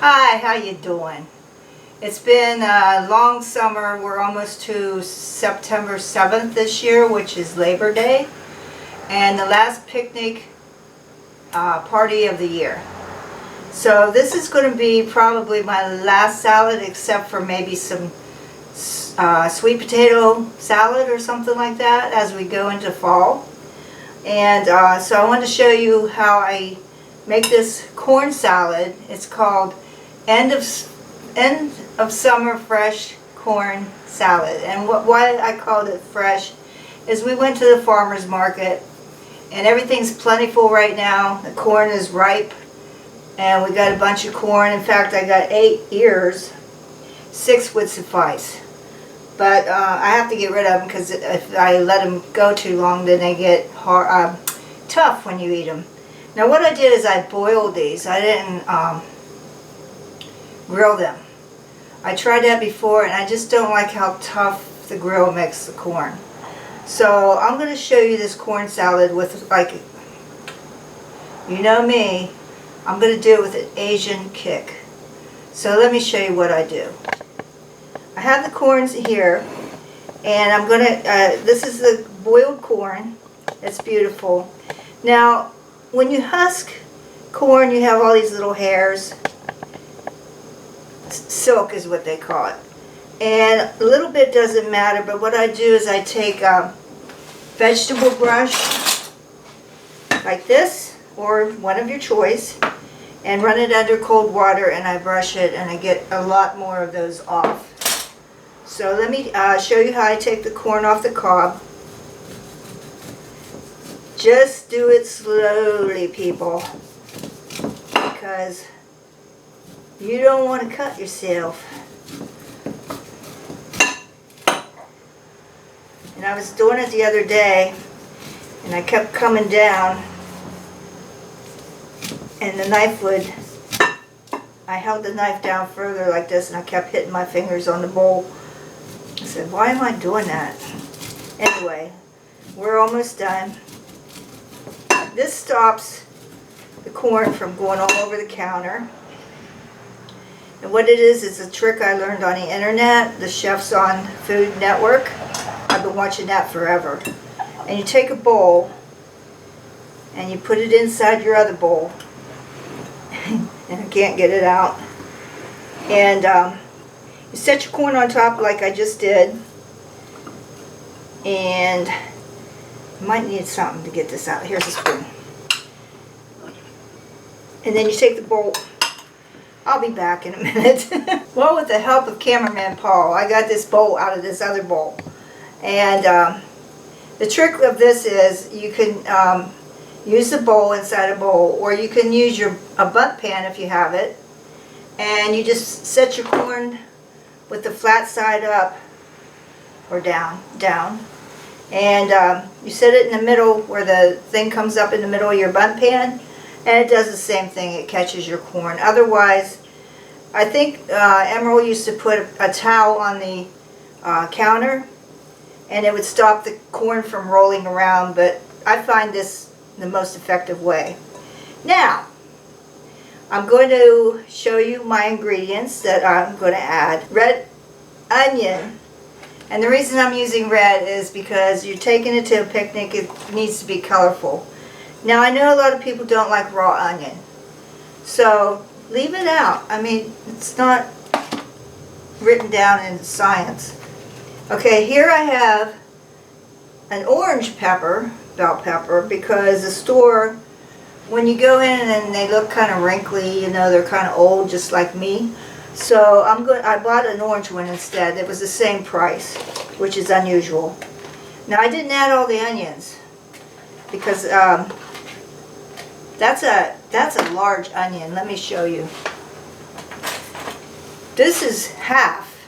Hi, how you doing? It's been a long summer. We're almost to September 7th this year, which is Labor Day, and the last picnic party of the year. So this is going to be probably my last salad, except for maybe some sweet potato salad or something like that as we go into fall. And so I want to show you how I make this corn salad. It's called End of Summer Fresh Corn Salad. And why I called it fresh is we went to the farmer's market and everything's plentiful right now. The corn is ripe and we got a bunch of corn. In fact, I got 8 ears. 6 would suffice. But I have to get rid of them because if I let them go too long, then they get hard, tough when you eat them. Now what I did is I boiled these. I didn't grill them. I tried that before and I just don't like how tough the grill makes the corn. So I'm going to show you this corn salad with, like, you know me, I'm going to do it with an Asian kick. So let me show you what I do. I have the corns here and I'm going to, this is the boiled corn. It's beautiful. Now when you husk corn, you have all these little hairs. Silk is what they call it. And a little bit doesn't matter, but what I do is I take a vegetable brush like this, or one of your choice, and run it under cold water, and I brush it and I get a lot more of those off. So let me show you how I take the corn off the cob. Just do it slowly, people, because you don't want to cut yourself. And I was doing it the other day and I kept coming down and the knife would, I held the knife down further like this and I kept hitting my fingers on the bowl. I said, why am I doing that? Anyway, we're almost done. This stops the corn from going all over the counter. And what it is a trick I learned on the internet, the Chefs on Food Network. I've been watching that forever. And you take a bowl and you put it inside your other bowl. And I can't get it out. And you set your corn on top like I just did. And you might need something to get this out. Here's a spoon. And then you take the bowl. I'll be back in a minute. Well, with the help of cameraman Paul, I got this bowl out of this other bowl. And the trick of this is you can use the bowl inside a bowl, or you can use a butt pan if you have it. And you just set your corn with the flat side up, or down. And you set it in the middle where the thing comes up in the middle of your butt pan. And it does the same thing, it catches your corn. Otherwise, I think Emerald used to put a towel on the counter and it would stop the corn from rolling around, but I find this the most effective way. Now, I'm going to show you my ingredients that I'm going to add. Red onion. And the reason I'm using red is because you're taking it to a picnic, it needs to be colorful. Now I know a lot of people don't like raw onion, so leave it out. I mean, it's not written down in science. Okay, here I have an orange pepper, bell pepper, because the store, when you go in and they look kind of wrinkly, you know, they're kind of old just like me. So I bought an orange one instead. It was the same price, which is unusual. Now I didn't add all the onions because that's a large onion. Let me show you. This is half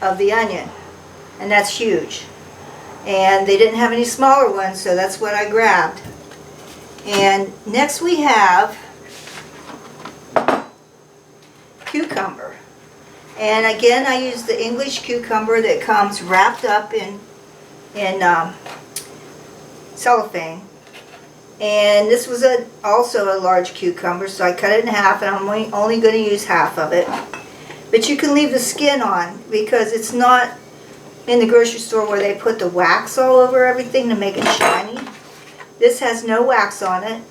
of the onion, and that's huge. And they didn't have any smaller ones, so that's what I grabbed. And next we have cucumber. And again, I use the English cucumber that comes wrapped up in cellophane. And this was also a large cucumber, so I cut it in half, and I'm only going to use half of it. But you can leave the skin on, because it's not in the grocery store where they put the wax all over everything to make it shiny. This has no wax on it.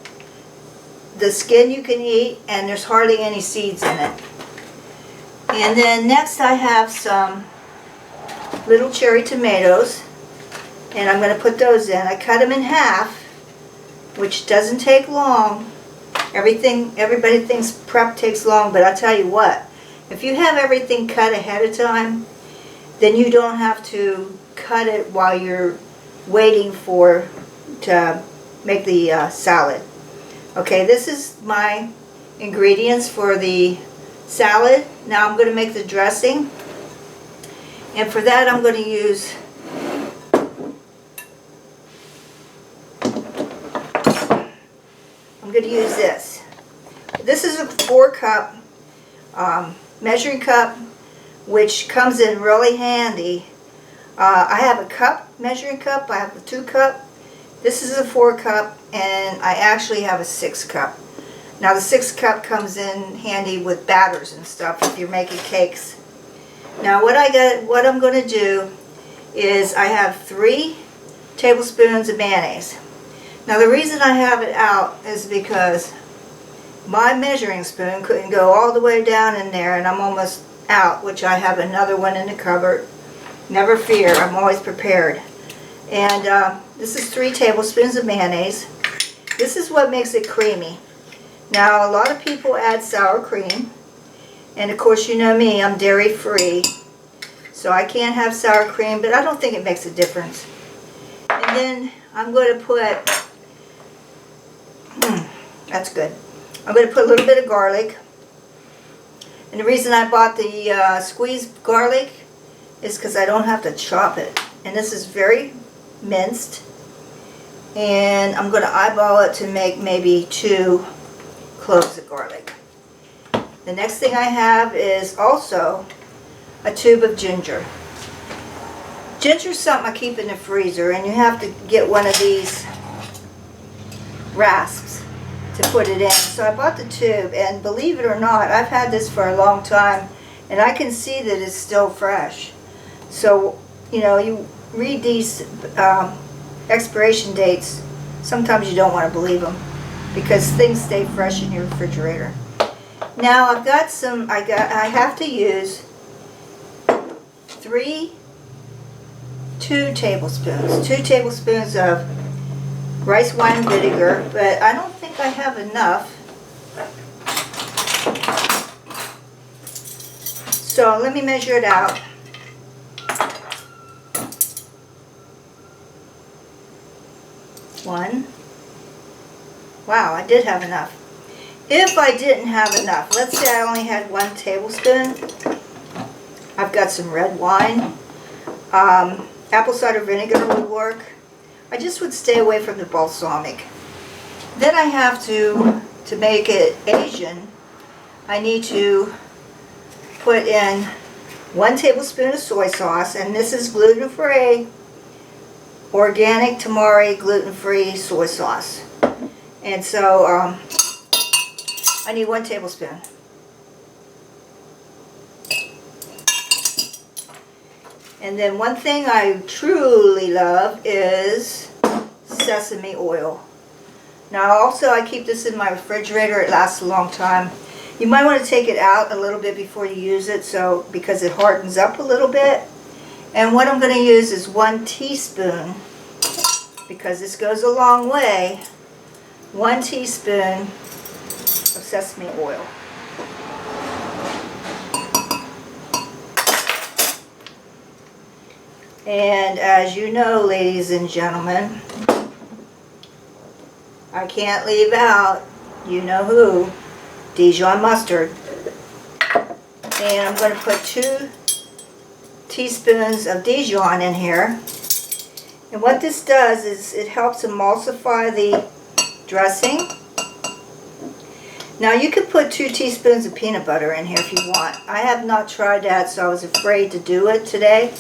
The skin you can eat, and there's hardly any seeds in it. And then next I have some little cherry tomatoes, and I'm going to put those in. I cut them in half, which doesn't take long. Everybody thinks prep takes long, but I'll tell you what, if you have everything cut ahead of time, then you don't have to cut it while you're waiting to make the salad. Okay, this is my ingredients for the salad. Now I'm going to make the dressing, and for that I'm going to use this. This is a 4-cup measuring cup, which comes in really handy. I have a cup, measuring cup, I have a 2-cup. This is a 4-cup, and I actually have a 6-cup. Now the 6-cup comes in handy with batters and stuff if you're making cakes. Now what I'm going to do is I have 3 tablespoons of mayonnaise. Now the reason I have it out is because my measuring spoon couldn't go all the way down in there, and I'm almost out, which I have another one in the cupboard. Never fear, I'm always prepared. And this is 3 tablespoons of mayonnaise. This is what makes it creamy. Now a lot of people add sour cream, and of course you know me, I'm dairy free, so I can't have sour cream, but I don't think it makes a difference. And then I'm going to put, that's good. I'm going to put a little bit of garlic. And the reason I bought the squeezed garlic is because I don't have to chop it. And this is very minced. And I'm going to eyeball it to make maybe 2 cloves of garlic. The next thing I have is also a tube of ginger. Ginger is something I keep in the freezer, and you have to get one of these rasps to put it in. So I bought the tube, and believe it or not, I've had this for a long time, and I can see that it's still fresh. So, you know, you read these expiration dates, sometimes you don't want to believe them, because things stay fresh in your refrigerator. Now I've got some, I have to use 2 tablespoons of rice wine vinegar, but I don't think I have enough. So let me measure it out. 1. Wow, I did have enough. If I didn't have enough, let's say I only had 1 tablespoon, I've got some red wine. Apple cider vinegar would work. I just would stay away from the balsamic. Then I have to make it Asian, I need to put in 1 tablespoon of soy sauce, and this is gluten-free, organic tamari gluten-free soy sauce. And so I need 1 tablespoon. And then one thing I truly love is sesame oil. Now also I keep this in my refrigerator, it lasts a long time. You might want to take it out a little bit before you use it, so because it hardens up a little bit. And what I'm going to use is 1 teaspoon, because this goes a long way, 1 teaspoon of sesame oil. And as you know, ladies and gentlemen, I can't leave out, you know who, Dijon mustard. And I'm going to put 2 teaspoons of Dijon in here. And what this does is it helps emulsify the dressing. Now you could put 2 teaspoons of peanut butter in here if you want. I have not tried that, so I was afraid to do it today.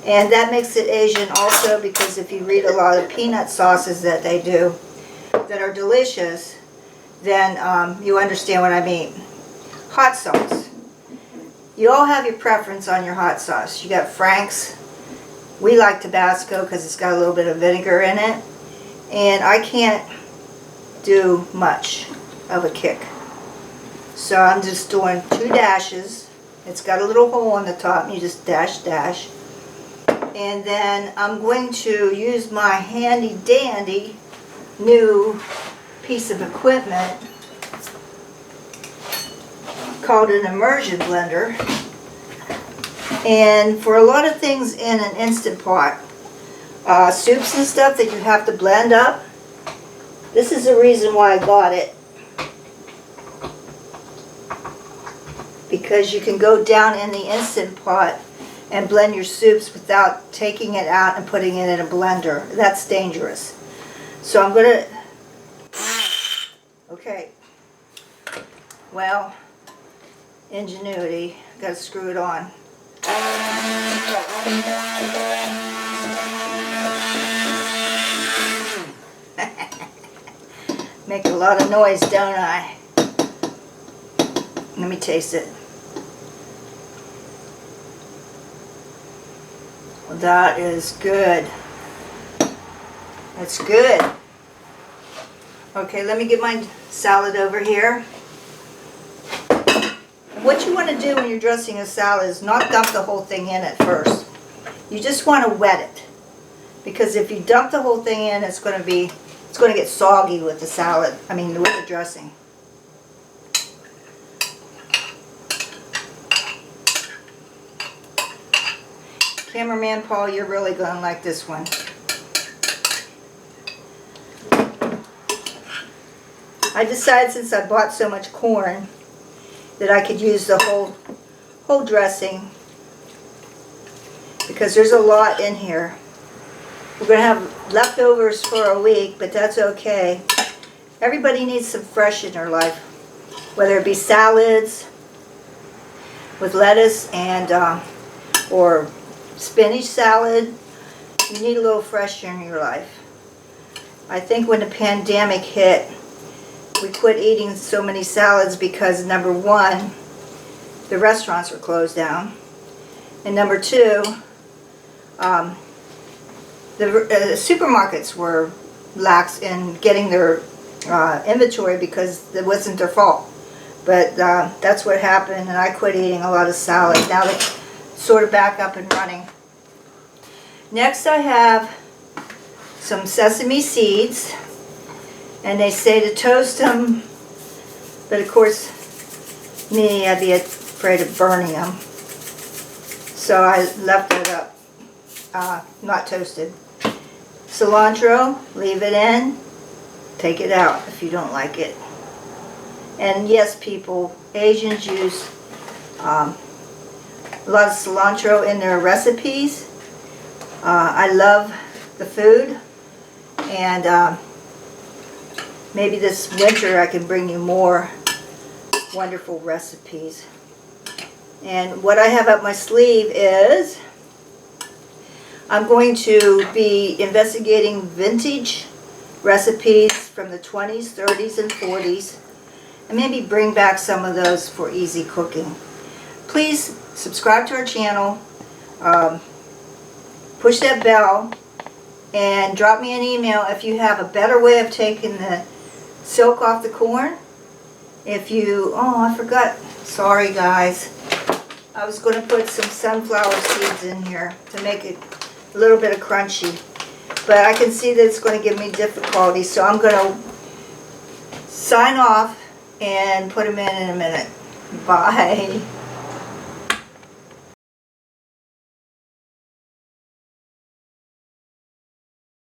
And that makes it Asian also, because if you read a lot of peanut sauces that they do, that are delicious, then you understand what I mean. Hot sauce. You all have your preference on your hot sauce. You got Frank's. We like Tabasco because it's got a little bit of vinegar in it. And I can't do much of a kick. So I'm just doing 2 dashes. It's got a little hole on the top, and you just dash, dash. And then I'm going to use my handy dandy new piece of equipment called an immersion blender. And for a lot of things in an Instant Pot, soups and stuff that you have to blend up, this is the reason why I got it. Because you can go down in the Instant Pot and blend your soups without taking it out and putting it in a blender. That's dangerous. So I'm going to... Okay. Well, ingenuity. Got to screw it on. Make a lot of noise, don't I? Let me taste it. Well, that is good. That's good. Okay, let me get my salad over here. What you want to do when you're dressing a salad is not dump the whole thing in at first. You just want to wet it. Because if you dump the whole thing in, it's going to get soggy with the salad. I mean, with the dressing. Cameraman Paul, you're really going to like this one. I decided, since I bought so much corn, that I could use the whole dressing, because there's a lot in here. We're going to have leftovers for a week, but that's okay. Everybody needs some fresh in their life, whether it be salads with lettuce and or spinach salad. You need a little fresh in your life. I think when the pandemic hit, we quit eating so many salads because, number one, the restaurants were closed down, and number two, the supermarkets were lax in getting their inventory because it wasn't their fault. But that's what happened, and I quit eating a lot of salad. Now they're sort of back up and running. Next I have some sesame seeds, and they say to toast them, but of course me, I'd be afraid of burning them, so I left it up, not toasted. Cilantro, leave it in, take it out if you don't like it. And yes, people, Asians use a lot of cilantro in their recipes. I love the food, and maybe this winter I can bring you more wonderful recipes. And what I have up my sleeve is I'm going to be investigating vintage recipes from the 20s, 30s, and 40s, and maybe bring back some of those for easy cooking. Please subscribe to our channel, push that bell, and drop me an email if you have a better way of taking the silk off the corn. If you, oh, I forgot, sorry guys, I was going to put some sunflower seeds in here to make it a little bit of crunchy, but I can see that it's going to give me difficulty, so I'm going to sign off and put them in a minute. Bye.